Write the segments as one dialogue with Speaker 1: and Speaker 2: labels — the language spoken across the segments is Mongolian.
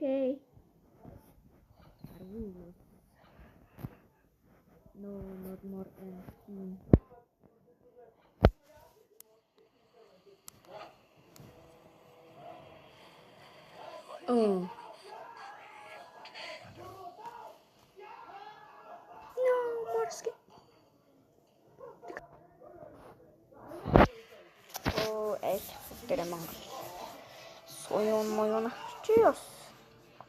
Speaker 1: Okay. No, not more than 15. Oh. No more skip. Oh, echt. Der Mangel. Моё нахчиос.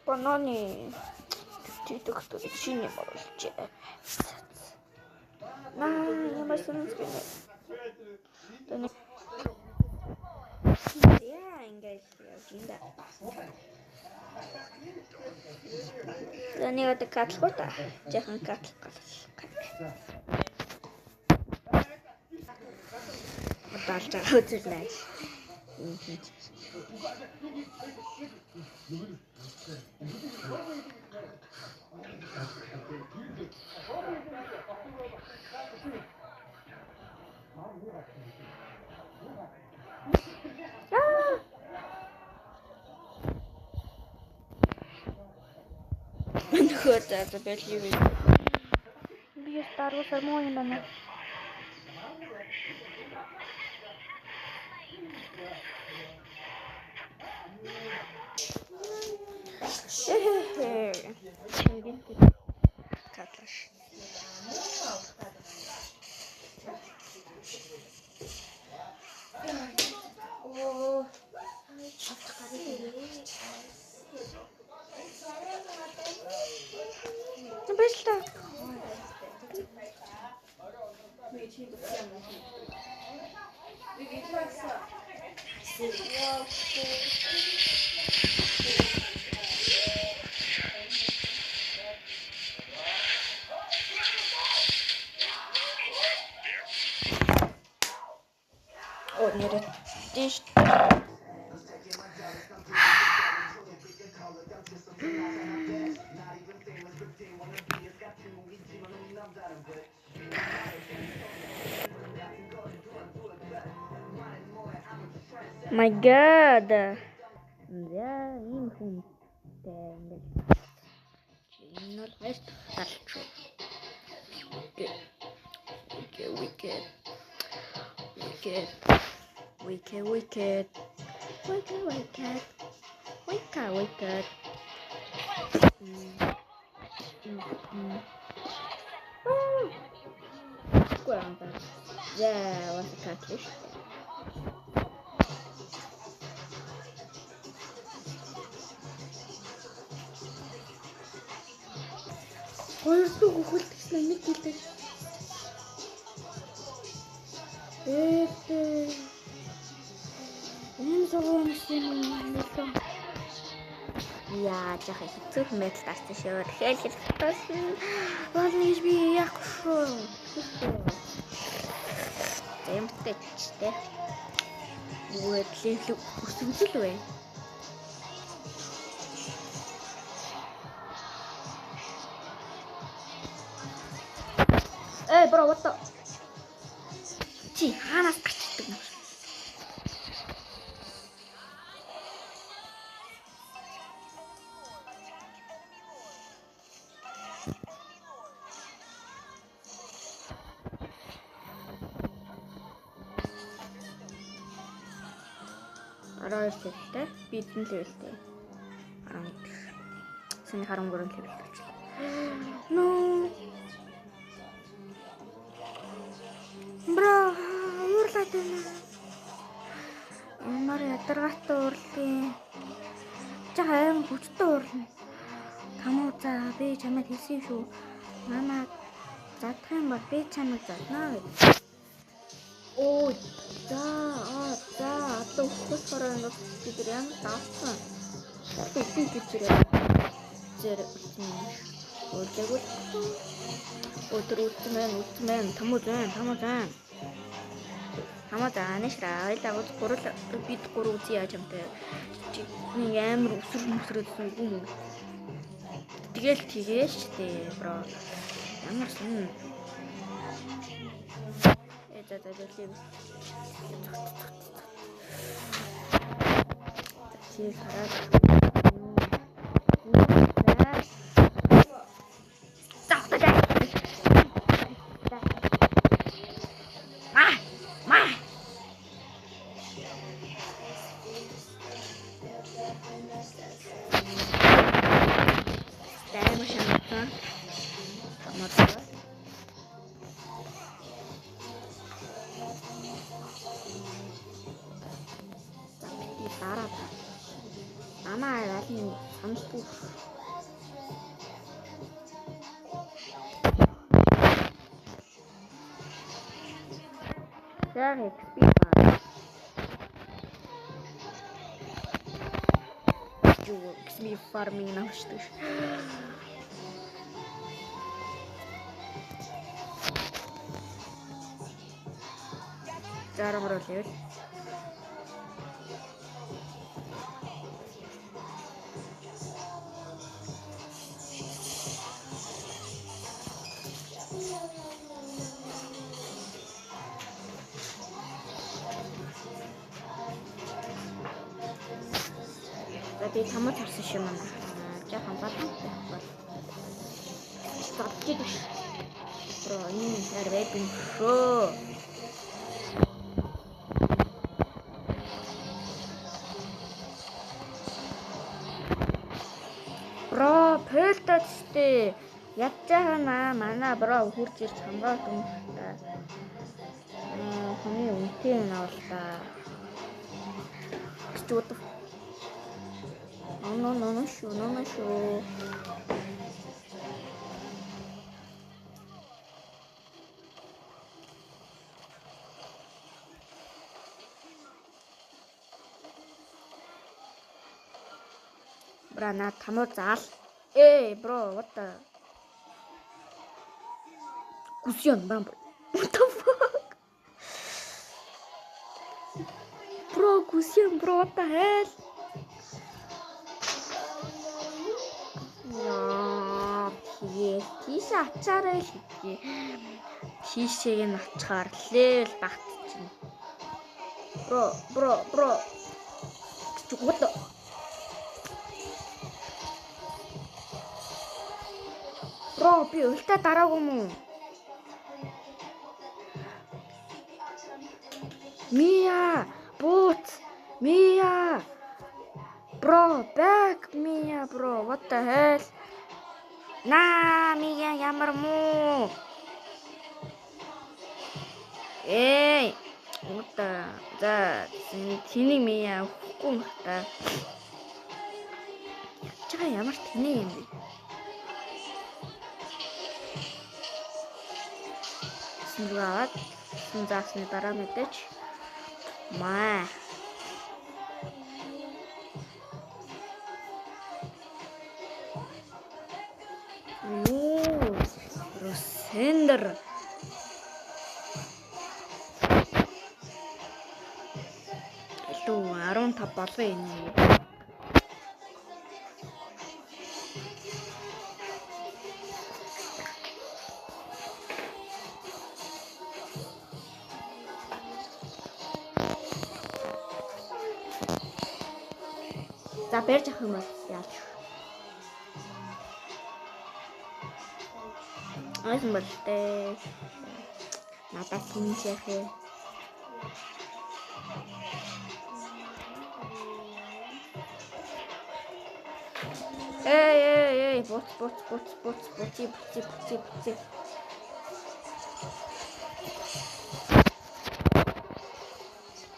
Speaker 1: Бананы. Титок то чине моролч. Ямар сонирхолтой. Яа, ингээд явжинда. Тэнийг одоо катлах та. Яхан катлах. Баталж байгаа үзлээ. Нөхөд за бэлгий. Би старуусаар муу юм байна. Катлаш. Оо. Бэлтэ. О, нет, здесь. My God. Ja, ийм хүнтэй ингээд энэ бол хайр талч. Wicked. Guarda. Ja, was katlisch. Хоёрдуг хөлтгсөн нэг гэлээ. Энэ зовоонс юм нэлээ. Яа, жах хэцүү мэт таарсан шүү. Тэгэхээр хэлсэн. Болно гэж би яах вэ? Эмтэйчтэй. Үетлээ өсөмжл вэ? Bro, what the? Чи хаанаас гарчдаг юм? Арайстай, бидэн левелтэй. Сүүний 13 левел болчихлоо. No. Бро, уурлаад байна. Ямар ядаргаатай уурлаа. Жаа аим хүчтэй уурлаа. Тамуу за би чамайг хэлсэн шүү. Мама задах юм бол би чамайг заднаа гэж. Оо за одоо хөл хороонд бид ямар таасан. Би гэж зэрэг Өдөрт утмэн тамузэн. Хамаа нишра айлагууд гурал бид гурав үзье яаж юмтай. Нэг амар өсрөөдсөн юм. Тэгэл тгээс штэ бро. Ямар сэн. За дэлгэн. Чи хараад Дараад. Намаа ялын санахгүй. Яг XP байна. Юу XP farming навчдаг. Зармар левел. Би тамаа тарсан юм аа. Жаахан батантай бол. Стопчид биш. Бро энэ хэрэг юм шөө. Бро пэлтэстэй ядчаана манай бро хурж ирж хамгаалт юм та. Хамгийн үнэтэй юм авлаа. Чууд. No show. Бра на тамуу заал. Bro, what the? Гүсьен бам. What the fuck? Bro, гүсьен bro, what the hell? Тийш ачаарай л гэж. Тийшээг нь ачаар левел багтчихна. Бро. Чугут. Бро би өлтө дараагүй юм уу? Mia, boot. Mia. Bro, back Mia, bro. What the hell? Nah, Mia ямар муу. What the? Тэний Mia хөхгүй юм та. Чага ямар тэний юм бэ? Сингаад синзаасны дараа мэдээч. Маа. Росендер. Илүү 15 болоо энэ. За барьж авах юм бол яаж? Айсан бол тээ. Надад тэнцээхээ. Эй, бут.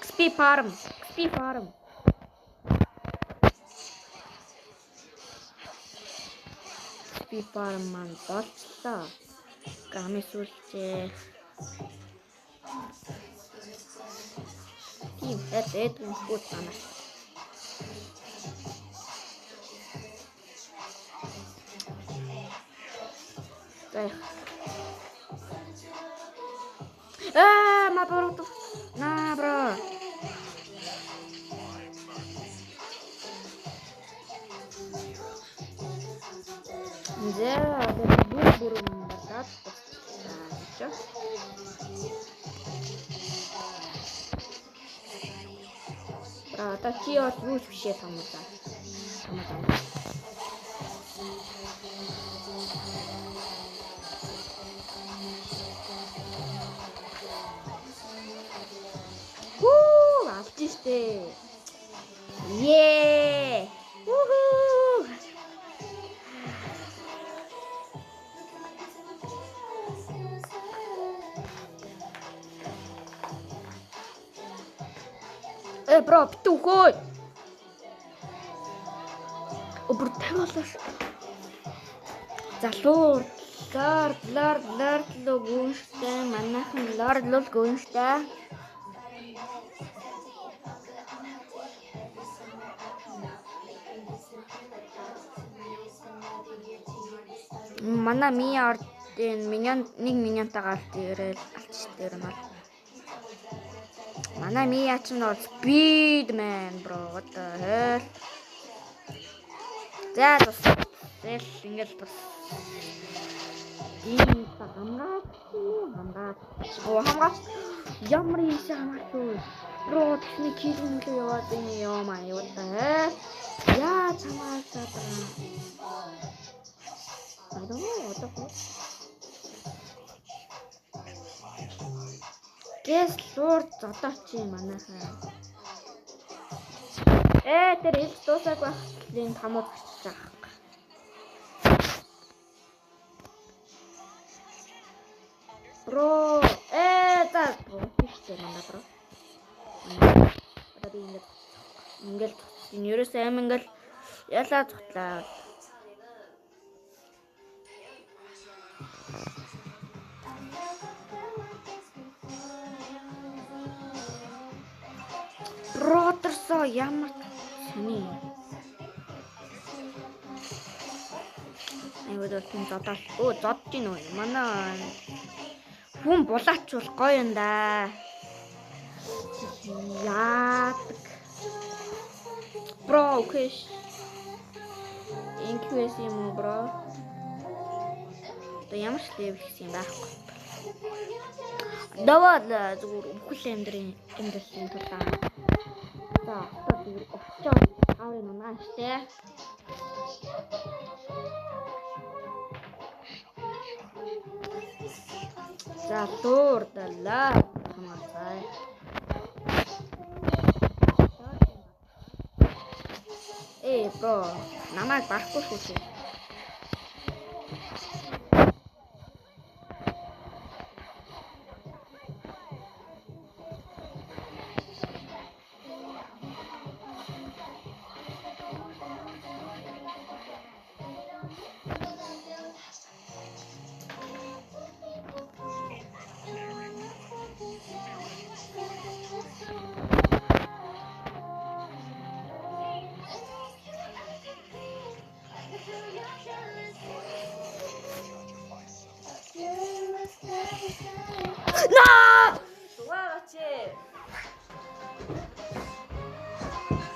Speaker 1: XP farm. XP farm маань болцлоо. Гамис үлчээ. Тийм эд гүт байна. Наоборот. Бро. Да, бурум батат. Такие вот вообще там это. Артисты. Уху. Бро, петухой. бүр 50 болоо ш. Залуу лорд л гүнштэй манайхан лорд л гүнштэй. Манай ми ардын миньон 1 миньонтой гард ирээл алчтай юм бол. Манай ми яч нь бол Speedman bro what the hell. За тэгэл ингээл бас ийм хамгаалт ямар юм шиг хамгаалт вэ? Бро тэний килэн л яваад энэ ёо маа what the hell. Яа хамгаалаад байна. I don't know what the fuck. Гэс лурд зодооч юм манайхаа. Тэр ил дуусаг байх энэ тамууд очиж байгаа. Бро за биштэй манда бро. Одоо ингээл энэ ерөөсөө аим ингээл ялаа цуглаа. Бродерсо ямар сони. Айвад тийм зодол. Зодж гин үү? Манай хүн булаачвал гоё юм да. Яадаг. Бро окей. Инквэс юм уу бро? Тэ ямар ч левел гэсэн юм байхгүй. Даваад зүгээр бүхэл амьдралын тулаа. За одоо очоо аврын наа штэ. За дурдалаа хамаасай. Бро намайг барахгүй шүү дээ.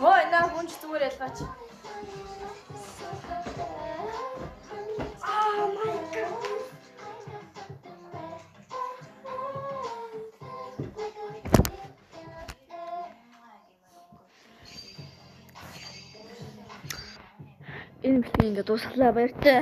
Speaker 1: Ой, на хүнч зүгээр ялгаач. Oh my god. Энэ бичлэг ингээд дуусглаа баяртай.